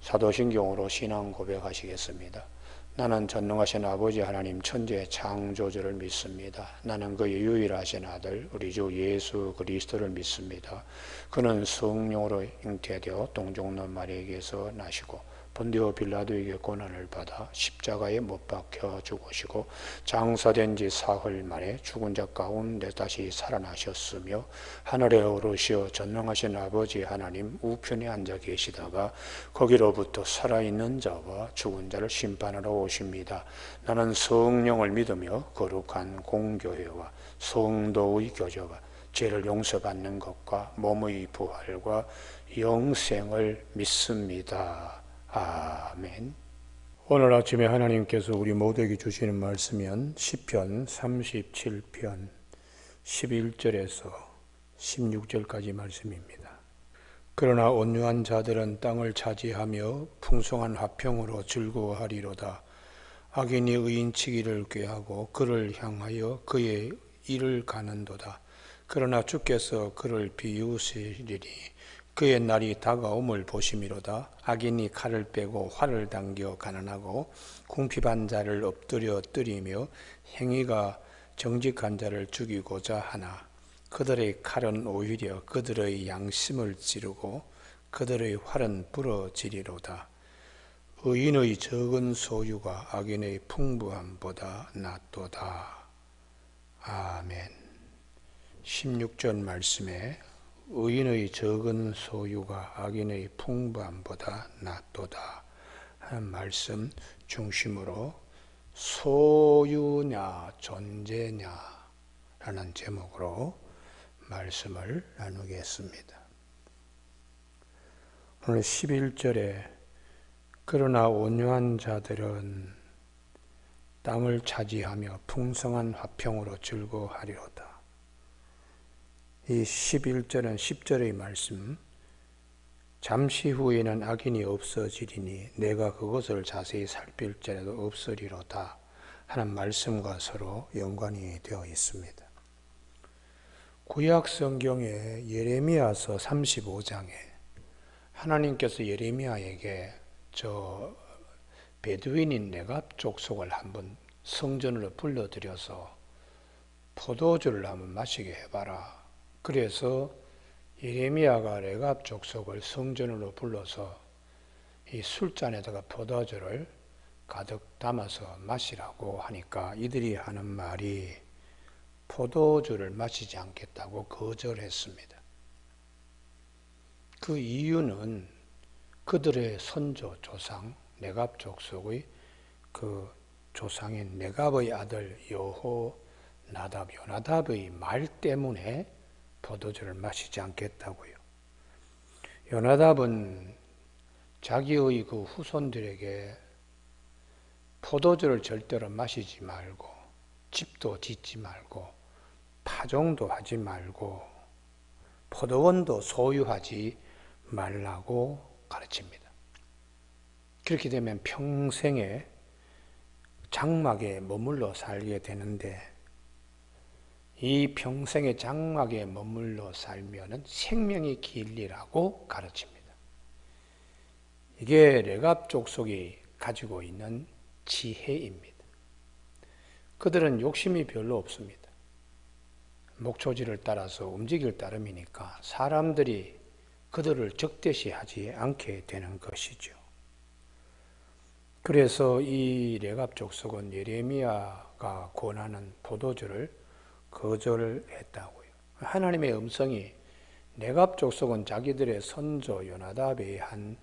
사도신경으로 신앙 고백하시겠습니다. 나는 전능하신 아버지 하나님 천지의 창조주를 믿습니다. 나는 그의 유일하신 아들 우리 주 예수 그리스도를 믿습니다. 그는 성령으로 잉태되어 동정녀 마리아에게서 나시고 본디오 빌라도에게 고난을 받아 십자가에 못 박혀 죽으시고 장사된 지 사흘 만에 죽은 자 가운데 다시 살아나셨으며 하늘에 오르시어 전능하신 아버지 하나님 우편에 앉아 계시다가 거기로부터 살아있는 자와 죽은 자를 심판하러 오십니다. 나는 성령을 믿으며 거룩한 공교회와 성도의 교제와 죄를 용서받는 것과 몸의 부활과 영생을 믿습니다. 아멘. 오늘 아침에 하나님께서 우리 모두에게 주시는 말씀은 시편 37편 11절에서 16절까지 말씀입니다. 그러나 온유한 자들은 땅을 차지하며 풍성한 화평으로 즐거워하리로다. 악인이 의인치기를 꾀하고 그를 향하여 그의 일을 가는도다. 그러나 주께서 그를 비웃으리니 그의 날이 다가옴을 보심이로다. 악인이 칼을 빼고 활을 당겨 가난하고 궁핍한 자를 엎드려 뜨리며 행위가 정직한 자를 죽이고자 하나 그들의 칼은 오히려 그들의 양심을 찌르고 그들의 활은 부러지리로다. 의인의 적은 소유가 악인의 풍부함보다 낫도다. 아멘. 16절 말씀에 의인의 적은 소유가 악인의 풍부함보다 낫도다 하는 말씀 중심으로 소유냐 존재냐 라는 제목으로 말씀을 나누겠습니다. 오늘 11절에 그러나 온유한 자들은 땅을 차지하며 풍성한 화평으로 즐거워하리로다. 이 11절은 10절의 말씀, 잠시 후에는 악인이 없어지리니 내가 그것을 자세히 살필지라도 없으리로다 하는 말씀과 서로 연관이 되어 있습니다. 구약 성경의 예레미야서 35장에 하나님께서 예레미야에게 저 베두인인 네갑 족속을 한번 성전으로 불러들여서 포도주를 한번 마시게 해봐라. 그래서 예레미야가 네갑 족속을 성전으로 불러서 이 술잔에다가 포도주를 가득 담아서 마시라고 하니까 이들이 하는 말이 포도주를 마시지 않겠다고 거절했습니다. 그 이유는 그들의 선조 조상 네갑 족속의 그 조상인 네갑의 아들 여호나답 요나답의 말 때문에 포도주를 마시지 않겠다고요. 요나답은 자기의 그 후손들에게 포도주를 절대로 마시지 말고 집도 짓지 말고 파종도 하지 말고 포도원도 소유하지 말라고 가르칩니다. 그렇게 되면 평생에 장막에 머물러 살게 되는데 이 평생의 장막에 머물러 살면은 생명이 길리라고 가르칩니다. 이게 레갑 족속이 가지고 있는 지혜입니다. 그들은 욕심이 별로 없습니다. 목초지를 따라서 움직일 따름이니까 사람들이 그들을 적대시하지 않게 되는 것이죠. 그래서 이 레갑 족속은 예레미야가 권하는 포도주를 거절했다고요. 하나님의 음성이 네갑 족속은 자기들의 선조 요나답이 한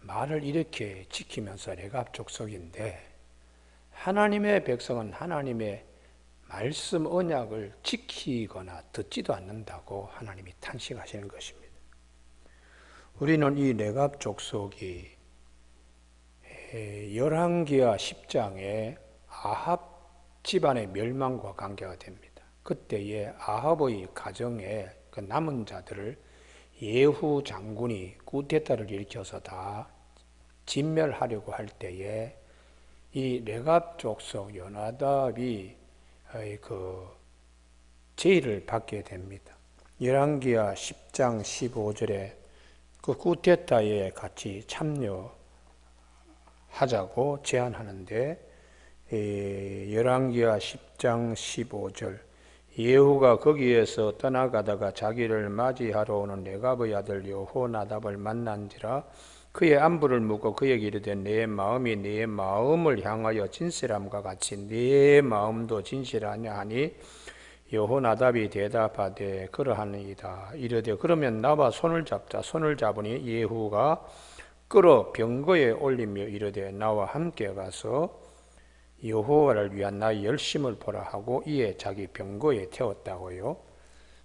말을 이렇게 지키면서 레갑 족속인데 하나님의 백성은 하나님의 말씀 언약을 지키거나 듣지도 않는다고 하나님이 탄식하시는 것입니다. 우리는 이 네갑 족속이 열왕기하 10장에 아합 집안의 멸망과 관계가 됩니다. 그때에 아합의 가정에 그 남은 자들을 예후 장군이 쿠데타를 일으켜서 다 진멸하려고 할 때에 이 레갑 족속 요나답이 그 제의를 받게 됩니다. 열왕기하 10장 15절에 그 쿠데타에 같이 참여하게 하자고 제안하는데, 열왕기하 10장 15절, 예후가 거기에서 떠나가다가 자기를 맞이하러 오는 레갑의 아들 여호나답을 만난지라 그의 안부를 묻고 그에게 이르되 내 마음이 네 마음을 향하여 진실함과 같이 네 마음도 진실하냐 하니 여호나답이 대답하되 그러하니이다. 이르되 그러면 나와 손을 잡자. 손을 잡으니 예후가 끌어 병거에 올리며 이르되 나와 함께 가서 여호와를 위한 나의 열심을 보라 하고 이에 자기 병거에 태웠다고요.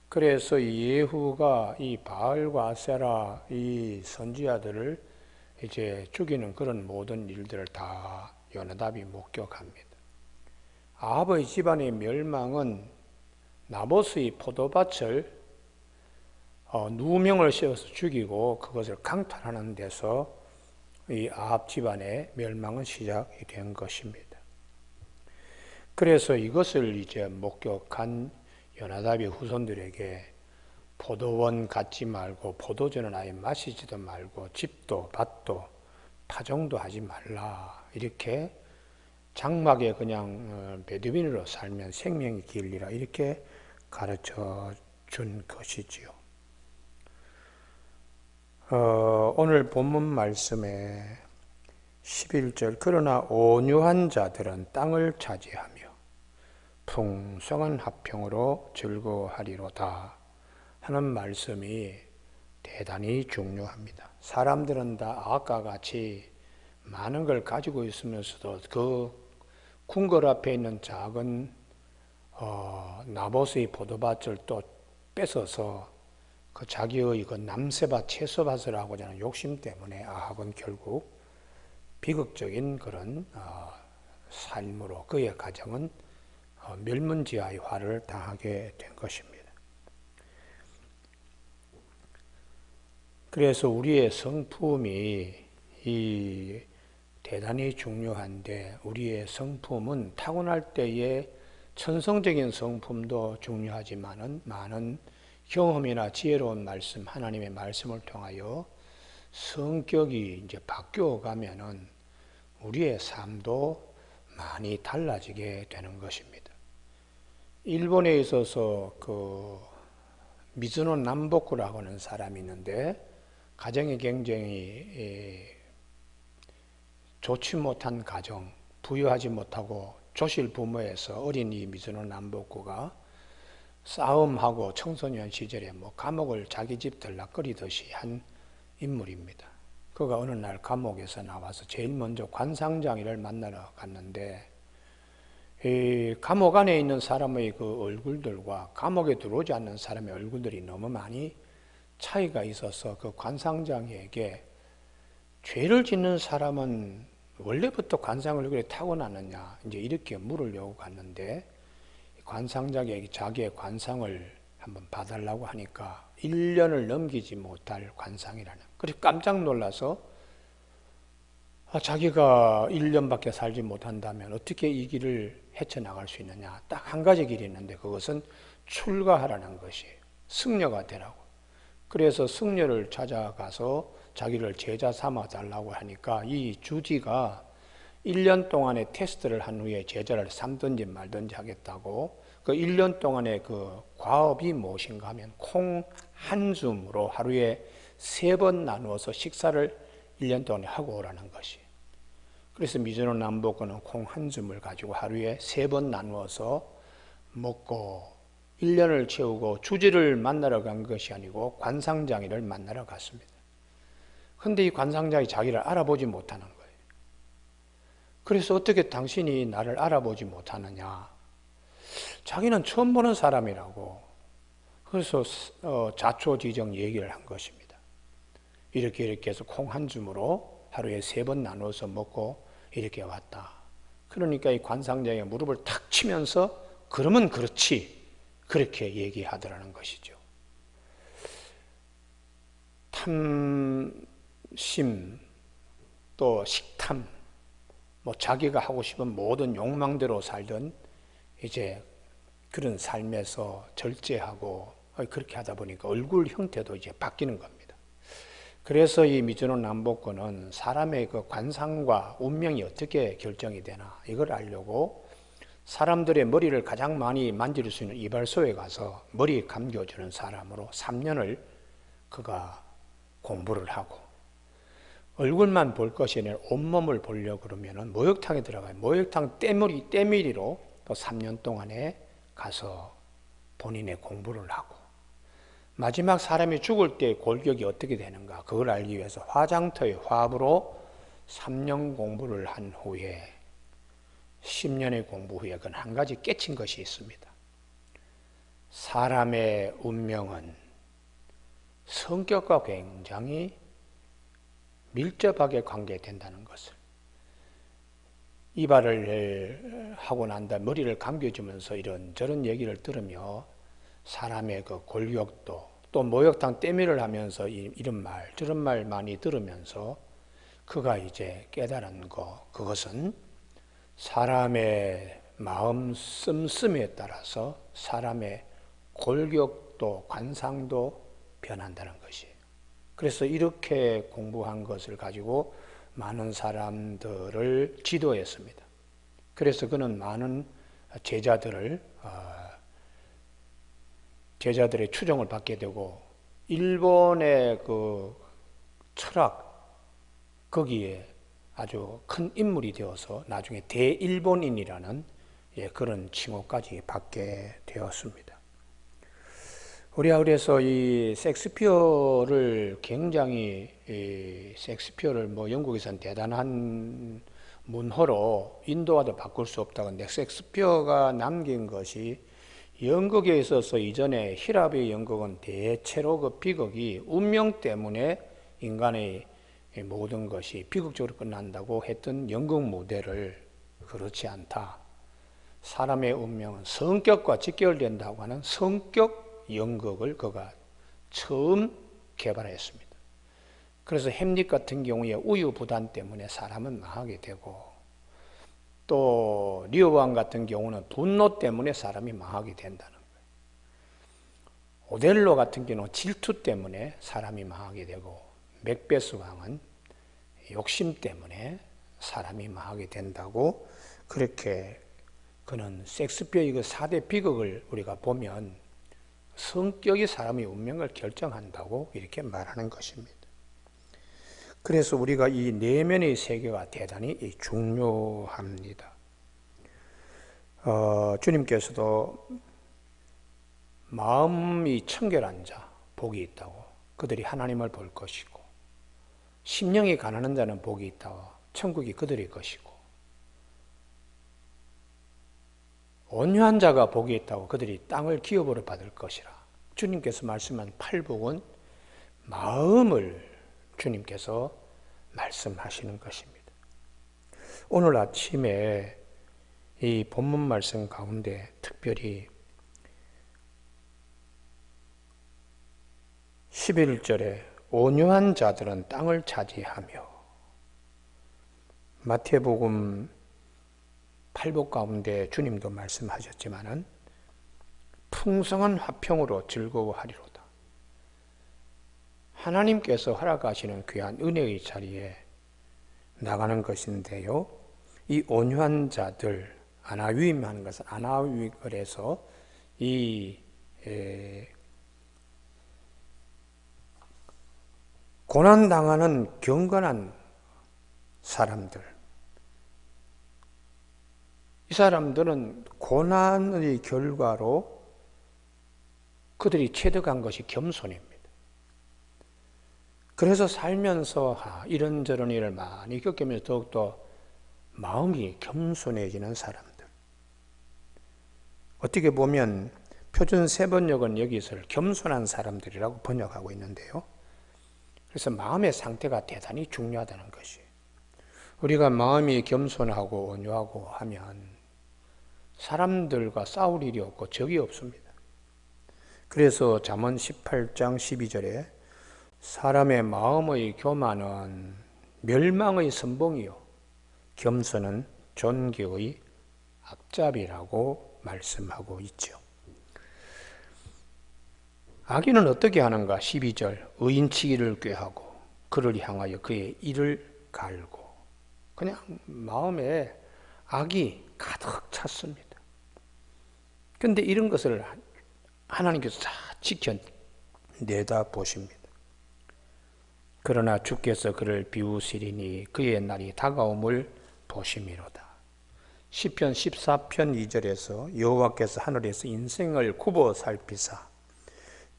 그래서 예후가 이 바알과 아세라 이 선지자들을 이제 죽이는 그런 모든 일들을 다 요나답이 목격합니다. 아합의 집안의 멸망은 나봇의 포도밭을 누명을 씌워서 죽이고 그것을 강탈하는 데서 이 아합 집안의 멸망은 시작이 된 것입니다. 그래서 이것을 이제 목격한 요나답의 후손들에게 포도원 갖지 말고 포도주는 아예 마시지도 말고 집도 밭도 파종도 하지 말라, 이렇게 장막에 그냥 베두인으로 살면 생명이 길리라, 이렇게 가르쳐 준 것이지요. 오늘 본문 말씀에 11절 그러나 온유한 자들은 땅을 차지하며 풍성한 화평으로 즐거워하리로다 하는 말씀이 대단히 중요합니다. 사람들은 다 아까 같이 많은 걸 가지고 있으면서도 그 궁궐 앞에 있는 작은 나봇의 포도밭을 또 뺏어서 그 자기의 그 남새밭, 채소밭을 하고자 하는 욕심 때문에 아합은 결국 비극적인 그런 삶으로 그의 가정은 멸문지하의 화를 당하게 된 것입니다. 그래서 우리의 성품이 대단히 중요한데, 우리의 성품은 타고날 때의 천성적인 성품도 중요하지만은 많은 경험이나 지혜로운 말씀, 하나님의 말씀을 통하여 성격이 이제 바뀌어 가면은 우리의 삶도 많이 달라지게 되는 것입니다. 일본에 있어서 그 미즈노 남보쿠라고 하는 사람이 있는데, 가정이 굉장히 좋지 못한 가정, 부유하지 못하고 조실 부모에서 어린 이 미즈노 남보쿠가 싸움하고 청소년 시절에 감옥을 자기 집 들락거리듯이 한 인물입니다. 그가 어느 날 감옥에서 나와서 제일 먼저 관상장이를 만나러 갔는데, 이 감옥 안에 있는 사람의 그 얼굴들과 감옥에 들어오지 않는 사람의 얼굴들이 너무 많이 차이가 있어서 그 관상장에게 죄를 짓는 사람은 원래부터 관상을 그래 타고났느냐, 이제 이렇게 물으려고 갔는데, 관상장에게 자기의 관상을 한번 봐달라고 하니까 1년을 넘기지 못할 관상이라는. 그래서 깜짝 놀라서 자기가 1년밖에 살지 못한다면 어떻게 이 길을 헤쳐나갈 수 있느냐. 딱 한 가지 길이 있는데 그것은 출가하라는 것이에요. 승려가 되라고. 그래서 승려를 찾아가서 자기를 제자 삼아 달라고 하니까 이 주지가 1년 동안의 테스트를 한 후에 제자를 삼든지 말든지 하겠다고, 그 1년 동안의 그 과업이 무엇인가 하면 콩 한 줌으로 하루에 3번 나누어서 식사를 1년 동안에 하고 오라는 것이. 그래서 미즈노 남보쿠는 콩 한 줌을 가지고 하루에 3번 나누어서 먹고 1년을 채우고 주지를 만나러 간 것이 아니고 관상장이를 만나러 갔습니다. 그런데 이 관상장이 자기를 알아보지 못하는 거예요. 그래서 어떻게 당신이 나를 알아보지 못하느냐. 자기는 처음 보는 사람이라고. 그래서 자초지정 얘기를 한 것입니다. 이렇게 해서 콩 한 줌으로 하루에 3번 나눠서 먹고 이렇게 왔다. 그러니까 이 관상장이 무릎을 탁 치면서 그러면 그렇지, 그렇게 얘기하더라는 것이죠. 탐심, 또 식탐, 자기가 하고 싶은 모든 욕망대로 살던 이제 그런 삶에서 절제하고 그렇게 하다 보니까 얼굴 형태도 이제 바뀌는 겁니다. 그래서 이 미즈노 남보권은 사람의 그 관상과 운명이 어떻게 결정이 되나 이걸 알려고 사람들의 머리를 가장 많이 만질 수 있는 이발소에 가서 머리 감겨주는 사람으로 3년을 그가 공부를 하고, 얼굴만 볼 것이 아니라 온몸을 보려고 그러면은 목욕탕에 들어가요. 목욕탕 때밀이로 또 3년 동안에 가서 본인의 공부를 하고, 마지막 사람이 죽을 때 골격이 어떻게 되는가 그걸 알기 위해서 화장터의 화부로 3년 공부를 한 후에 10년의 공부 후에 그건 한 가지 깨친 것이 있습니다. 사람의 운명은 성격과 굉장히 밀접하게 관계된다는 것을, 이발을 하고 난 다음에 머리를 감겨주면서 이런저런 얘기를 들으며 사람의 그 골격도, 또 목욕탕 때밀을 하면서 이런 말 저런 말 많이 들으면서 그가 이제 깨달은 거, 그것은 사람의 마음 씀씀에 따라서 사람의 골격도 관상도 변한다는 것이에요. 그래서 이렇게 공부한 것을 가지고 많은 사람들을 지도했습니다. 그래서 그는 많은 제자들의 추종을 받게 되고, 일본의 그 철학 거기에 아주 큰 인물이 되어서 나중에 대일본인이라는 그런 칭호까지 받게 되었습니다. 우리가 그래서 이 셰익스피어를 굉장히, 셰익스피어를 뭐 영국에서는 대단한 문호로 인도와도 바꿀 수 없다고 하는데, 셰익스피어가 남긴 것이 연극에 있어서 이전에 히랍의 연극은 대체로 그 비극이 운명 때문에 인간의 모든 것이 비극적으로 끝난다고 했던 연극 모델을 그렇지 않다. 사람의 운명은 성격과 직결된다고 하는 성격 연극을 그가 처음 개발했습니다. 그래서 햄릿 같은 경우에 우유부단 때문에 사람은 망하게 되고, 또 리어왕 같은 경우는 분노 때문에 사람이 망하게 된다는 거예요. 오델로 같은 경우는 질투 때문에 사람이 망하게 되고, 맥베스 왕은 욕심 때문에 사람이 망하게 된다고, 그렇게 그는 셰익스피어의 그 4대 비극을 우리가 보면 성격이 사람의 운명을 결정한다고 이렇게 말하는 것입니다. 그래서 우리가 이 내면의 세계가 대단히 중요합니다. 주님께서도 마음이 청결한 자 복이 있다고, 그들이 하나님을 볼 것이고, 심령이 가난한 자는 복이 있다고, 천국이 그들의 것이고, 온유한 자가 복이 있다고, 그들이 땅을 기업으로 받을 것이라. 주님께서 말씀한 팔복은 마음을 주님께서 말씀하시는 것입니다. 오늘 아침에 이 본문 말씀 가운데 특별히 11절에 온유한 자들은 땅을 차지하며, 마태복음 8복 가운데 주님도 말씀하셨지만은 풍성한 화평으로 즐거워하리로다. 하나님께서 허락하시는 귀한 은혜의 자리에 나가는 것인데요. 이 온유한 자들, 아나위임 하는 것은 아나위임을 해서 이 고난당하는 경건한 사람들, 이 사람들은 고난의 결과로 그들이 체득한 것이 겸손입니다. 그래서 살면서 이런저런 일을 많이 겪으면서 더욱더 마음이 겸손해지는 사람들. 어떻게 보면 표준 세번역은 여기서 겸손한 사람들이라고 번역하고 있는데요. 그래서 마음의 상태가 대단히 중요하다는 것이, 우리가 마음이 겸손하고 온유하고 하면 사람들과 싸울 일이 없고 적이 없습니다. 그래서 잠언 18장 12절에 사람의 마음의 교만은 멸망의 선봉이요 겸손은 존귀의 앞잡이라고 말씀하고 있죠. 악인은 어떻게 하는가? 12절 의인치기를 꾀하고 그를 향하여 그의 이를 갈고 그냥 마음에 악이 가득 찼습니다. 그런데 이런 것을 하나님께서 다 지켜내다 보십니다. 그러나 주께서 그를 비우시리니 그의 날이 다가옴을 보심이로다. 시편 14편 2절에서 여호와께서 하늘에서 인생을 굽어 살피사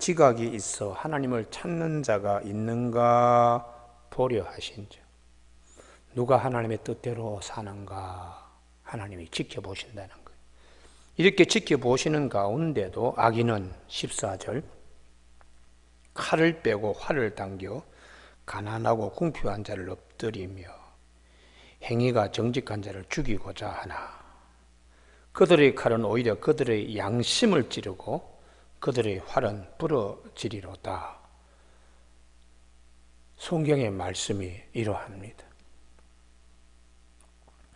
지각이 있어 하나님을 찾는 자가 있는가 보려 하신즉 누가 하나님의 뜻대로 사는가 하나님이 지켜보신다는 거예요. 이렇게 지켜보시는 가운데도 악인은 14절 칼을 빼고 활을 당겨 가난하고 궁핍한 자를 엎드리며 행위가 정직한 자를 죽이고자 하나 그들의 칼은 오히려 그들의 양심을 찌르고 그들의 활은 부러지리로다. 성경의 말씀이 이러합니다.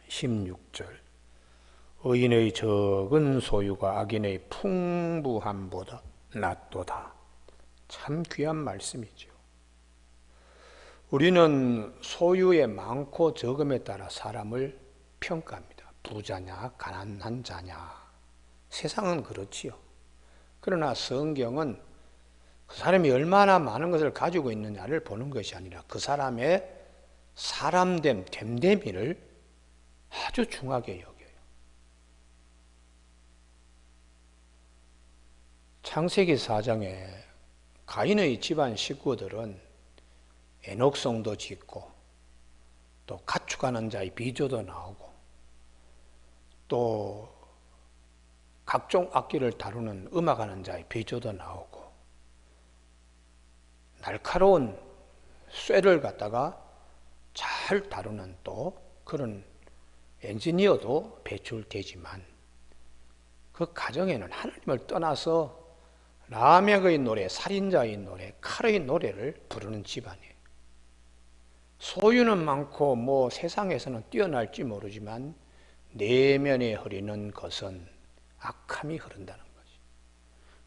16절 의인의 적은 소유가 악인의 풍부함보다 낫도다. 참 귀한 말씀이죠. 우리는 소유의 많고 적음에 따라 사람을 평가합니다. 부자냐 가난한 자냐. 세상은 그렇지요. 그러나 성경은 그 사람이 얼마나 많은 것을 가지고 있느냐를 보는 것이 아니라 그 사람의 사람됨, 됨됨이를 아주 중하게 여겨요. 창세기 4장에 가인의 집안 식구들은 에녹성도 짓고 또 가축하는 자의 비조도 나오고 또 각종 악기를 다루는 음악하는 자의 비조도 나오고 날카로운 쇠를 갖다가 잘 다루는 또 그런 엔지니어도 배출되지만 그 가정에는 하나님을 떠나서 라멕의 노래, 살인자의 노래, 칼의 노래를 부르는 집안이에요. 소유는 많고 세상에서는 뛰어날지 모르지만 내면에 흐르는 것은 악함이 흐른다는 거지.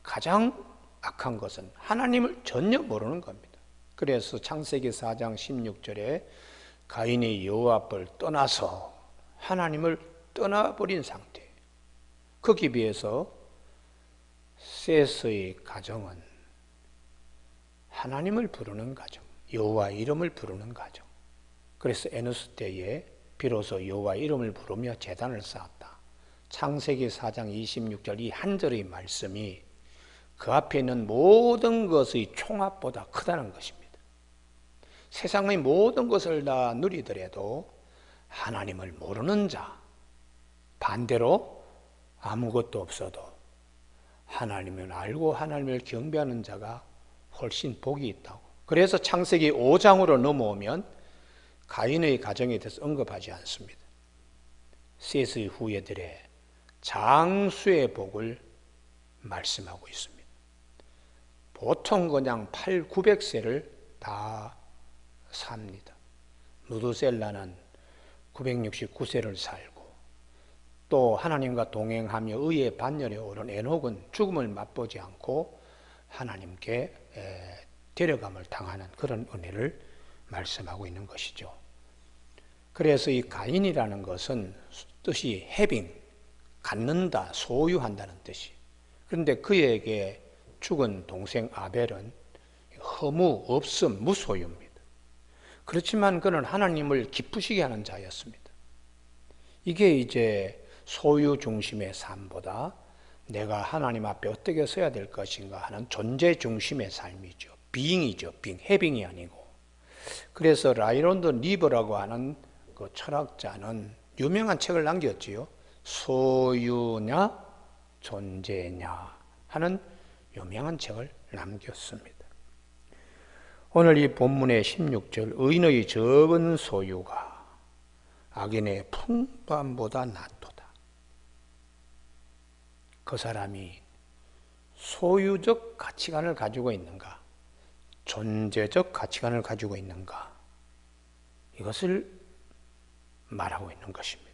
가장 악한 것은 하나님을 전혀 모르는 겁니다. 그래서 창세기 4장 16절에 가인이 여호와 앞을 떠나서 하나님을 떠나버린 상태. 거기에 비해서 셋의 가정은 하나님을 부르는 가정, 여호와의 이름을 부르는 가정. 그래서 에노스 때에 비로소 여호와의 이름을 부르며 제단을 쌓았다. 창세기 4장 26절 이 한 절의 말씀이 그 앞에 있는 모든 것의 총합보다 크다는 것입니다. 세상의 모든 것을 다 누리더라도 하나님을 모르는 자, 반대로 아무것도 없어도 하나님을 알고 하나님을 경배하는 자가 훨씬 복이 있다고. 그래서 창세기 5장으로 넘어오면 가인의 가정에 대해서 언급하지 않습니다. 셋의 후예들의 장수의 복을 말씀하고 있습니다. 보통 그냥 900세를 다 삽니다. 무드셀라는 969세를 살고 또 하나님과 동행하며 의의 반열에 오른 에녹은 죽음을 맛보지 않고 하나님께 데려감을 당하는 그런 은혜를 말씀하고 있는 것이죠. 그래서 이 가인이라는 것은 뜻이 having, 갖는다, 소유한다는 뜻이. 그런데 그에게 죽은 동생 아벨은 허무, 없음, 무소유입니다. 그렇지만 그는 하나님을 기쁘시게 하는 자였습니다. 이게 이제 소유 중심의 삶보다 내가 하나님 앞에 어떻게 서야 될 것인가 하는 존재 중심의 삶이죠. being이죠. being, having이 아니고. 그래서 라이론드 리버라고 하는 그 철학자는 유명한 책을 남겼지요. 소유냐 존재냐 하는 유명한 책을 남겼습니다. 오늘 이 본문의 16절 의인의 적은 소유가 악인의 풍부함보다 낫도다. 그 사람이 소유적 가치관을 가지고 있는가, 존재적 가치관을 가지고 있는가, 이것을 말하고 있는 것입니다.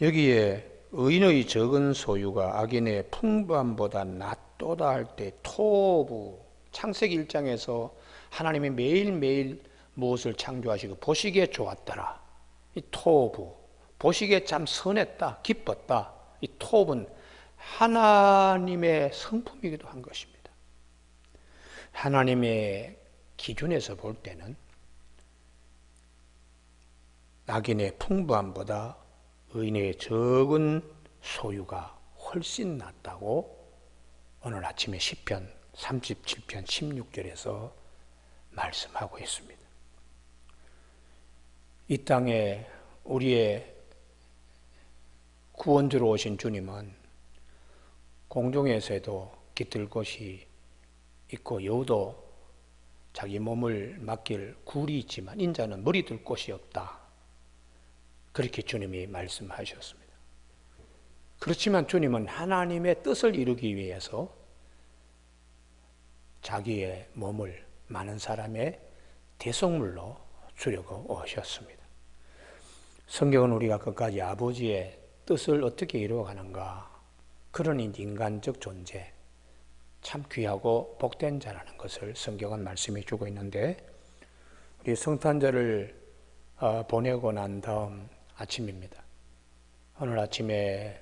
여기에 의인의 적은 소유가 악인의 풍부함보다 낫도다 할 때 토부, 창세기 1장에서 하나님이 매일매일 무엇을 창조하시고 보시기에 좋았더라. 이 토부, 보시기에 참 선했다, 기뻤다. 이 토부는 하나님의 성품이기도 한 것입니다. 하나님의 기준에서 볼 때는 악인의 풍부함보다 의인의 적은 소유가 훨씬 낫다고 오늘 아침에 시편 37편 16절에서 말씀하고 있습니다. 이 땅에 우리의 구원주로 오신 주님은 공중에서도 깃들 곳이 있고 여우도 자기 몸을 맡길 굴이 있지만 인자는 머리 둘 곳이 없다. 그렇게 주님이 말씀하셨습니다. 그렇지만 주님은 하나님의 뜻을 이루기 위해서 자기의 몸을 많은 사람의 대속물로 주려고 오셨습니다. 성경은 우리가 끝까지 아버지의 뜻을 어떻게 이루어가는가, 그런 인간적 존재, 참 귀하고 복된 자라는 것을 성경은 말씀해 주고 있는데, 우리 성탄절을 보내고 난 다음 아침입니다. 오늘 아침에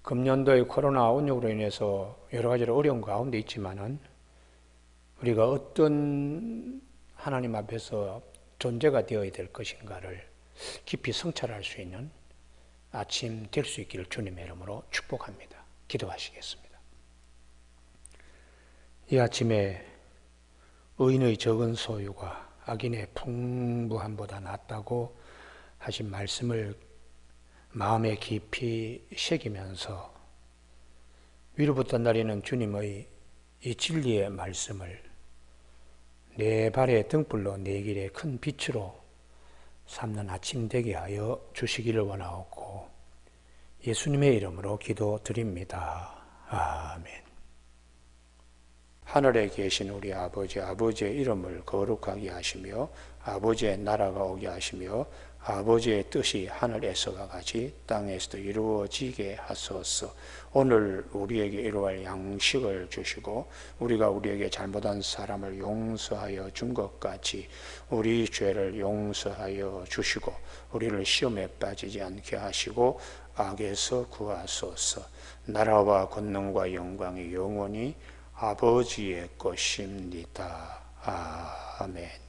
금년도의 코로나 운역으로 인해서 여러 가지로 어려운 가운데 있지만은 우리가 어떤 하나님 앞에서 존재가 되어야 될 것인가를 깊이 성찰할 수 있는 아침 될 수 있기를 주님의 이름으로 축복합니다. 기도하시겠습니다. 이 아침에 의인의 적은 소유가 악인의 풍부함보다 낫다고 하신 말씀을 마음에 깊이 새기면서 위로부터 내리는 주님의 이 진리의 말씀을 내 발의 등불로 내 길의 큰 빛으로 삼는 아침 되게 하여 주시기를 원하옵고 예수님의 이름으로 기도드립니다. 아멘. 하늘에 계신 우리 아버지, 아버지의 이름을 거룩하게 하시며 아버지의 나라가 오게 하시며 아버지의 뜻이 하늘에서와 같이 땅에서도 이루어지게 하소서. 오늘 우리에게 이루어갈 양식을 주시고 우리가 우리에게 잘못한 사람을 용서하여 준 것 같이 우리 죄를 용서하여 주시고 우리를 시험에 빠지지 않게 하시고 악에서 구하소서. 나라와 권능과 영광이 영원히 아버지의 것입니다. 아멘.